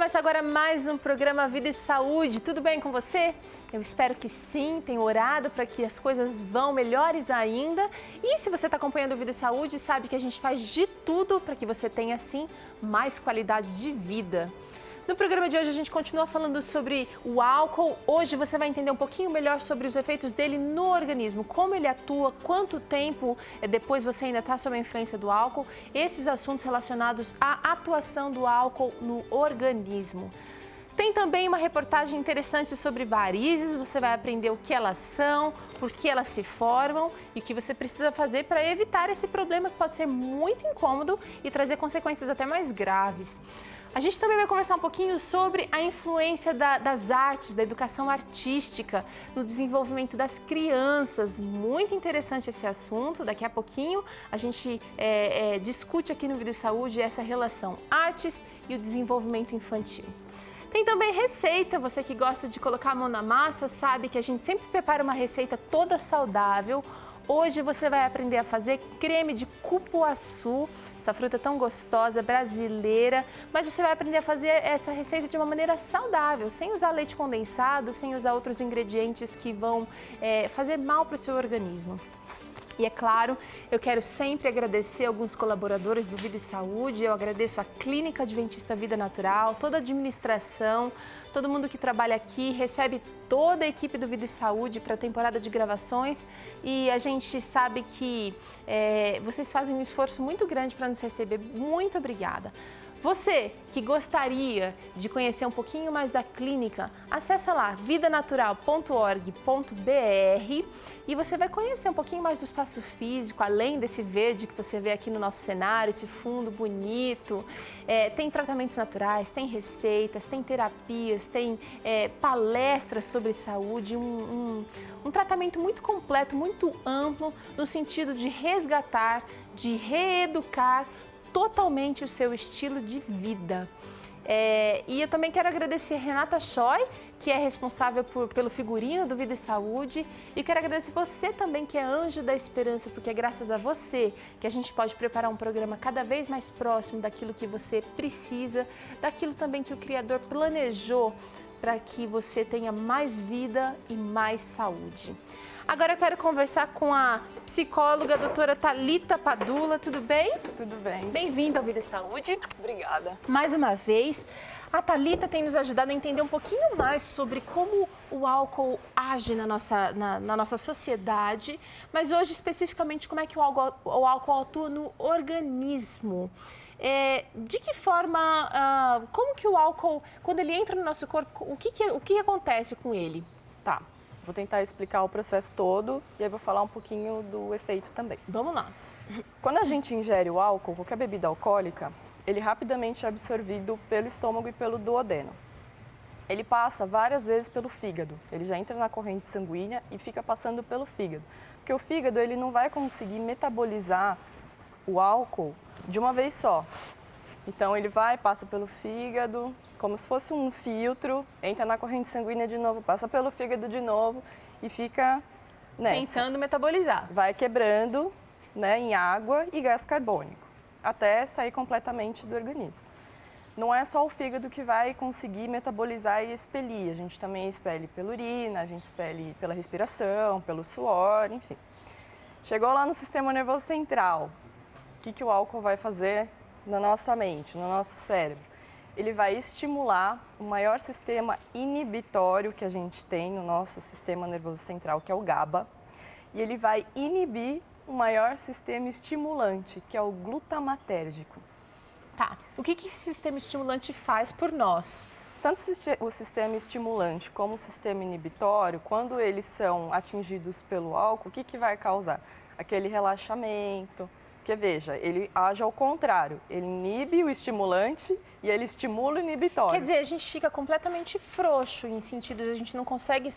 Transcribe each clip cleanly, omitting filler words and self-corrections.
começa agora mais um programa Vida e Saúde. Tudo bem com você? Eu espero que sim, tenho orado para que as coisas vão melhores ainda. E se você está acompanhando o Vida e Saúde, sabe que a gente faz de tudo para que você tenha, sim, mais qualidade de vida. No programa de hoje a gente continua falando sobre o álcool. Hoje você vai entender um pouquinho melhor sobre os efeitos dele no organismo, como ele atua, quanto tempo depois você ainda está sob a influência do álcool, esses assuntos relacionados à atuação do álcool no organismo. Tem também uma reportagem interessante sobre varizes, você vai aprender o que elas são, por que elas se formam e o que você precisa fazer para evitar esse problema que pode ser muito incômodo e trazer consequências até mais graves. A gente também vai conversar um pouquinho sobre a influência das artes, da educação artística no desenvolvimento das crianças. Muito interessante esse assunto. Daqui a pouquinho a gente discute aqui no Vida e Saúde essa relação artes e o desenvolvimento infantil. Tem também receita, você que gosta de colocar a mão na massa sabe que a gente sempre prepara uma receita toda saudável. Hoje você vai aprender a fazer creme de cupuaçu, essa fruta tão gostosa, brasileira, mas você vai aprender a fazer essa receita de uma maneira saudável, sem usar leite condensado, sem usar outros ingredientes que vão fazer mal para o seu organismo. E é claro, eu quero sempre agradecer alguns colaboradores do Vida e Saúde, eu agradeço a Clínica Adventista Vida Natural, toda a administração, todo mundo que trabalha aqui, recebe toda a equipe do Vida e Saúde para a temporada de gravações e a gente sabe que vocês fazem um esforço muito grande para nos receber. Muito obrigada. Você que gostaria de conhecer um pouquinho mais da clínica, acessa lá vidanatural.org.br e você vai conhecer um pouquinho mais do espaço físico, além desse verde que você vê aqui no nosso cenário, esse fundo bonito. Tem tratamentos naturais, tem receitas, tem terapias, tem palestras sobre saúde, um tratamento muito completo, muito amplo, no sentido de resgatar, de reeducar totalmente o seu estilo de vida. E eu também quero agradecer a Renata Choi, que é responsável pelo figurino do Vida e Saúde, e quero agradecer você também, que é anjo da esperança, porque é graças a você que a gente pode preparar um programa cada vez mais próximo daquilo que você precisa, daquilo também que o Criador planejou para que você tenha mais vida e mais saúde. Agora eu quero conversar com a psicóloga, a doutora Thalita Padula. Tudo bem? Tudo bem. Bem-vinda ao Vida e Saúde. Obrigada. Mais uma vez, a Thalita tem nos ajudado a entender um pouquinho mais sobre como o álcool age na nossa sociedade, mas hoje especificamente como é que o álcool atua no organismo. De que forma, como que o álcool, quando ele entra no nosso corpo, o que acontece com ele? Tá. Vou tentar explicar o processo todo e aí vou falar um pouquinho do efeito também. Vamos lá. Quando a gente ingere o álcool, qualquer bebida alcoólica, ele rapidamente é absorvido pelo estômago e pelo duodeno. Ele passa várias vezes pelo fígado, ele já entra na corrente sanguínea e fica passando pelo fígado. Porque o fígado ele não vai conseguir metabolizar o álcool de uma vez só. Então ele passa pelo fígado, como se fosse um filtro, entra na corrente sanguínea de novo, passa pelo fígado de novo e fica nessa. Tentando metabolizar. Vai quebrando, né, em água e gás carbônico, até sair completamente do organismo. Não é só o fígado que vai conseguir metabolizar e expelir, a gente também expele pela urina, a gente expele pela respiração, pelo suor, enfim. Chegou lá no sistema nervoso central, o que o álcool vai fazer na nossa mente, no nosso cérebro? Ele vai estimular o maior sistema inibitório que a gente tem no nosso sistema nervoso central, que é o GABA, e ele vai inibir o maior sistema estimulante, que é o glutamatérgico. Tá. O que esse sistema estimulante faz por nós? Tanto o sistema estimulante como o sistema inibitório, quando eles são atingidos pelo álcool, o que vai causar? Aquele relaxamento. Porque, veja, ele age ao contrário, ele inibe o estimulante e ele estimula o inibitório. Quer dizer, a gente fica completamente frouxo em sentidos, a gente não consegue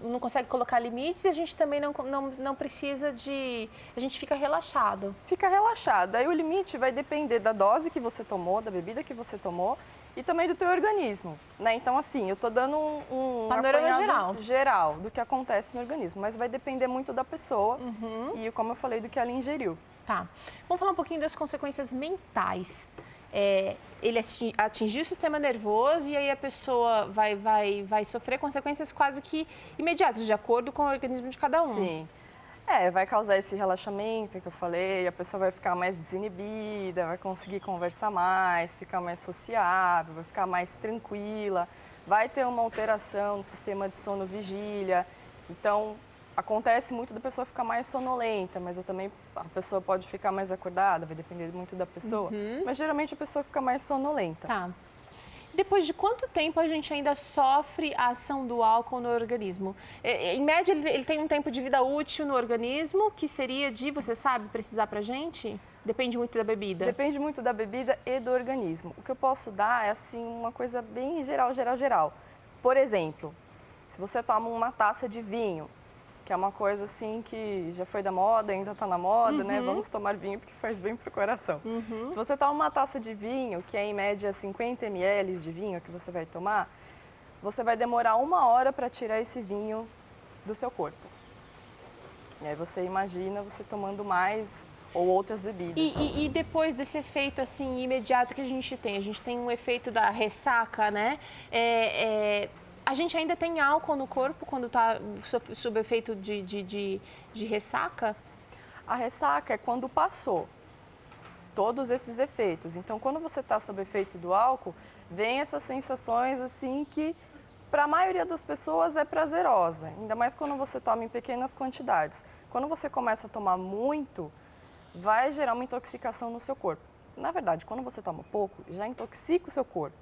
não consegue colocar limites e a gente também não precisa a gente fica relaxado. Fica relaxado, aí o limite vai depender da dose que você tomou, da bebida que você tomou e também do teu organismo, né? Então, assim, eu tô dando um panorama geral do que acontece no organismo, mas vai depender muito da pessoa e, como eu falei, do que ela ingeriu. Tá. Vamos falar um pouquinho das consequências mentais. ele atingir o sistema nervoso e aí a pessoa vai sofrer consequências quase que imediatas, de acordo com o organismo de cada um. Sim. Vai causar esse relaxamento que eu falei, a pessoa vai ficar mais desinibida, vai conseguir conversar mais, ficar mais sociável, vai ficar mais tranquila, vai ter uma alteração no sistema de sono-vigília. Então, acontece muito da pessoa ficar mais sonolenta, mas também a pessoa pode ficar mais acordada, vai depender muito da pessoa. Mas geralmente a pessoa fica mais sonolenta. Tá. Depois de quanto tempo a gente ainda sofre a ação do álcool no organismo? Em média, ele tem um tempo de vida útil no organismo, que seria de, você sabe, precisar pra gente? Depende muito da bebida. Depende muito da bebida e do organismo. O que eu posso dar é, assim, uma coisa bem geral. Por exemplo, se você toma uma taça de vinho, que é uma coisa assim que já foi da moda, ainda está na moda, né? Vamos tomar vinho porque faz bem para o coração. Se você toma uma taça de vinho, que é em média 50 ml de vinho que você vai tomar, você vai demorar 1 hora para tirar esse vinho do seu corpo. E aí você imagina você tomando mais ou outras bebidas. E depois desse efeito assim imediato que a gente tem um efeito da ressaca, né? A gente ainda tem álcool no corpo quando está sob efeito de ressaca? A ressaca é quando passou todos esses efeitos. Então, quando você está sob efeito do álcool, vem essas sensações assim que, para a maioria das pessoas, é prazerosa. Ainda mais quando você toma em pequenas quantidades. Quando você começa a tomar muito, vai gerar uma intoxicação no seu corpo. Na verdade, quando você toma pouco, já intoxica o seu corpo.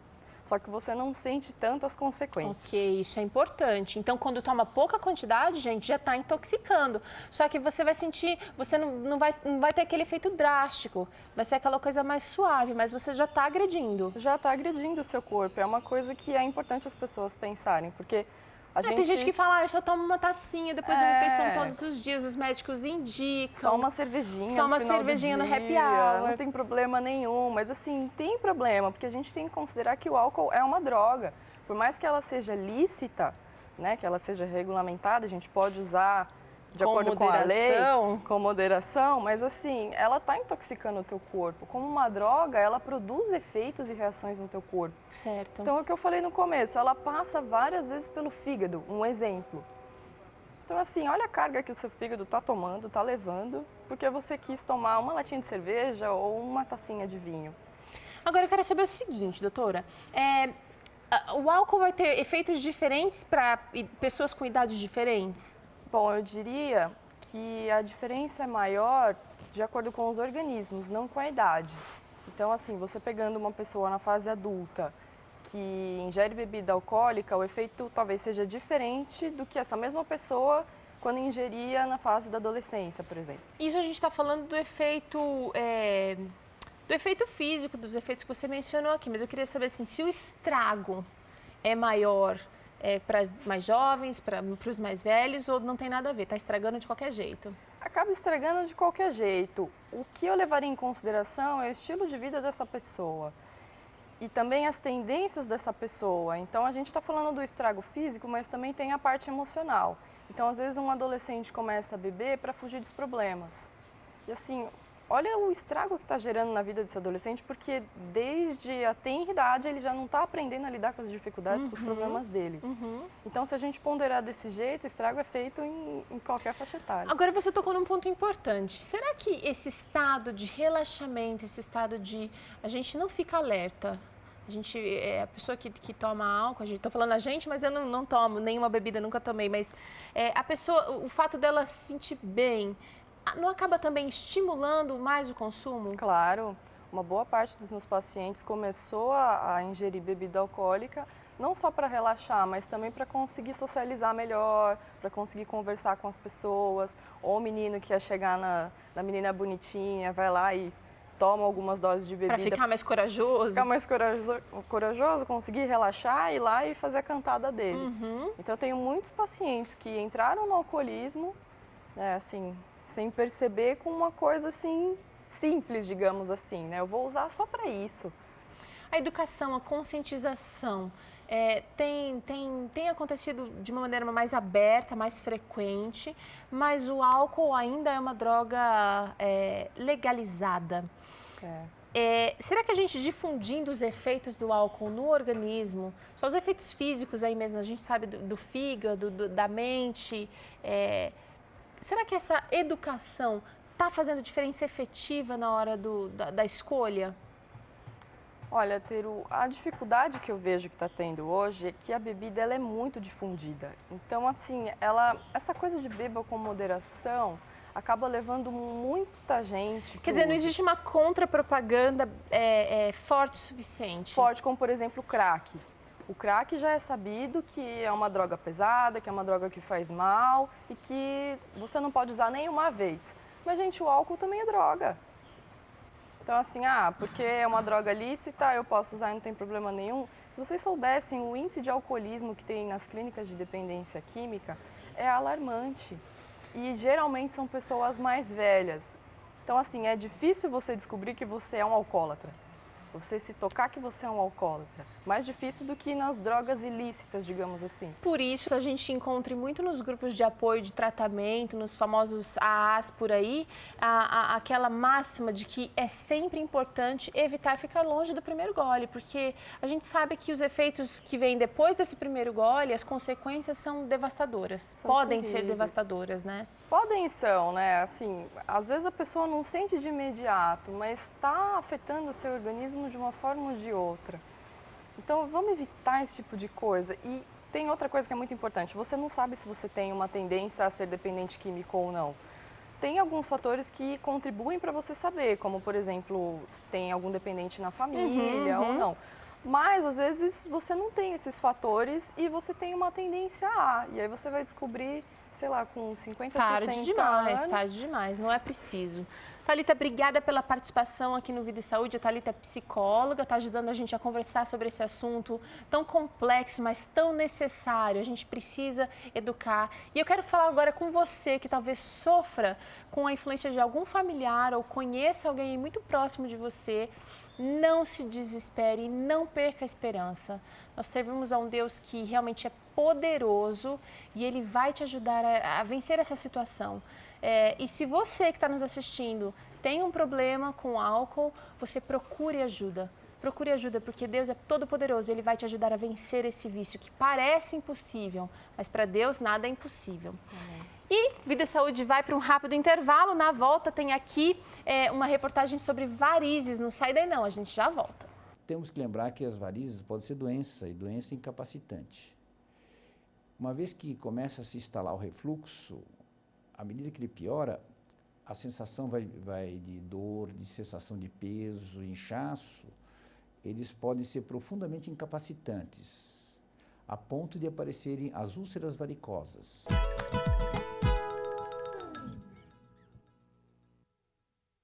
Só que você não sente tantas consequências. Ok, isso é importante. Então, quando toma pouca quantidade, gente, já está intoxicando. Só que você vai sentir, você não vai ter aquele efeito drástico. Vai ser aquela coisa mais suave, mas você já está agredindo. Já está agredindo o seu corpo. É uma coisa que é importante as pessoas pensarem, porque tem gente que fala, eu só tomo uma tacinha depois da refeição todos os dias, os médicos indicam. Só uma cervejinha. Só uma cervejinha no happy hour. Não tem problema nenhum, mas assim, tem problema, porque a gente tem que considerar que o álcool é uma droga. Por mais que ela seja lícita, né, que ela seja regulamentada, a gente pode usar de acordo com a lei, com moderação, mas assim, ela está intoxicando o teu corpo. Como uma droga, ela produz efeitos e reações no teu corpo. Certo. Então, é o que eu falei no começo, ela passa várias vezes pelo fígado, um exemplo. Então, assim, olha a carga que o seu fígado está tomando, está levando, porque você quis tomar uma latinha de cerveja ou uma tacinha de vinho. Agora, eu quero saber o seguinte, doutora, o álcool vai ter efeitos diferentes para pessoas com idades diferentes? Bom, eu diria que a diferença é maior de acordo com os organismos, não com a idade. Então, assim, você pegando uma pessoa na fase adulta que ingere bebida alcoólica, o efeito talvez seja diferente do que essa mesma pessoa quando ingeria na fase da adolescência, por exemplo. Isso a gente está falando do efeito físico, dos efeitos que você mencionou aqui, mas eu queria saber assim, se o estrago é maior para mais jovens, para os mais velhos, ou não tem nada a ver, está estragando de qualquer jeito? Acaba estragando de qualquer jeito. O que eu levaria em consideração é o estilo de vida dessa pessoa e também as tendências dessa pessoa. Então, a gente está falando do estrago físico, mas também tem a parte emocional. Então, às vezes, um adolescente começa a beber para fugir dos problemas. E assim, olha o estrago que está gerando na vida desse adolescente, porque desde a tenra idade ele já não está aprendendo a lidar com as dificuldades, com os problemas dele. Então, se a gente ponderar desse jeito, o estrago é feito em qualquer faixa etária. Agora, você tocou num ponto importante. Será que esse estado de relaxamento, esse estado de... a gente não fica alerta? A pessoa que toma álcool, estou falando a gente, mas eu não tomo nenhuma bebida, nunca tomei, mas a pessoa, o fato dela se sentir bem, não acaba também estimulando mais o consumo? Claro, uma boa parte dos meus pacientes começou a ingerir bebida alcoólica, não só para relaxar, mas também para conseguir socializar melhor, para conseguir conversar com as pessoas, ou o menino que ia chegar na menina bonitinha, vai lá e toma algumas doses de bebida. Para ficar mais corajoso. Ficar mais corajoso, conseguir relaxar, ir lá e fazer a cantada dele. Então, eu tenho muitos pacientes que entraram no alcoolismo, né, assim, sem perceber, com uma coisa assim simples, digamos assim, né? Eu vou usar só para isso. A educação, a conscientização, tem acontecido de uma maneira mais aberta, mais frequente, mas o álcool ainda é uma droga legalizada. Será que a gente difundindo os efeitos do álcool no organismo, só os efeitos físicos aí mesmo, a gente sabe do fígado, da mente, será que essa educação está fazendo diferença efetiva na hora da escolha? Olha, Teru, a dificuldade que eu vejo que está tendo hoje é que a bebida ela é muito difundida. Então, assim, essa coisa de beba com moderação acaba levando muita gente. Quer dizer, não existe uma contrapropaganda forte o suficiente. Forte, como por exemplo o crack. O crack já é sabido que é uma droga pesada, que é uma droga que faz mal e que você não pode usar nenhuma vez. Mas, gente, o álcool também é droga. Então, assim, porque é uma droga lícita, eu posso usar e não tem problema nenhum. Se vocês soubessem, o índice de alcoolismo que tem nas clínicas de dependência química é alarmante. E geralmente são pessoas mais velhas. Então, assim, é difícil você descobrir que você é um alcoólatra. Você se tocar que você é um alcoólatra. Mais difícil do que nas drogas ilícitas, digamos assim. Por isso, a gente encontra muito nos grupos de apoio de tratamento, nos famosos AAs por aí, aquela máxima de que é sempre importante evitar ficar longe do primeiro gole, porque a gente sabe que os efeitos que vêm depois desse primeiro gole, as consequências são devastadoras. Podem ser devastadoras, né? Podem e são, né? Assim, às vezes a pessoa não sente de imediato, mas está afetando o seu organismo de uma forma ou de outra. Então, vamos evitar esse tipo de coisa. E tem outra coisa que é muito importante. Você não sabe se você tem uma tendência a ser dependente químico ou não. Tem alguns fatores que contribuem para você saber, como, por exemplo, se tem algum dependente na família ou não. Mas, às vezes, você não tem esses fatores e você tem uma tendência a. E aí você vai descobrir, sei lá, com 50, 60 anos. Tarde demais, não é preciso. Thalita, obrigada pela participação aqui no Vida e Saúde. A Thalita é psicóloga, está ajudando a gente a conversar sobre esse assunto tão complexo, mas tão necessário. A gente precisa educar. E eu quero falar agora com você que talvez sofra com a influência de algum familiar ou conheça alguém muito próximo de você. Não se desespere, não perca a esperança. Nós servimos a um Deus que realmente é poderoso e Ele vai te ajudar a vencer essa situação. E se você que está nos assistindo tem um problema com álcool, você procure ajuda. Procure ajuda, porque Deus é todo-poderoso e Ele vai te ajudar a vencer esse vício que parece impossível, mas para Deus nada é impossível. Amém. E Vida e Saúde vai para um rápido intervalo. Na volta tem aqui uma reportagem sobre varizes. Não sai daí não, a gente já volta. Temos que lembrar que as varizes podem ser doença e doença incapacitante. Uma vez que começa a se instalar o refluxo, à medida que ele piora, a sensação vai de dor, de sensação de peso, inchaço, eles podem ser profundamente incapacitantes, a ponto de aparecerem as úlceras varicosas.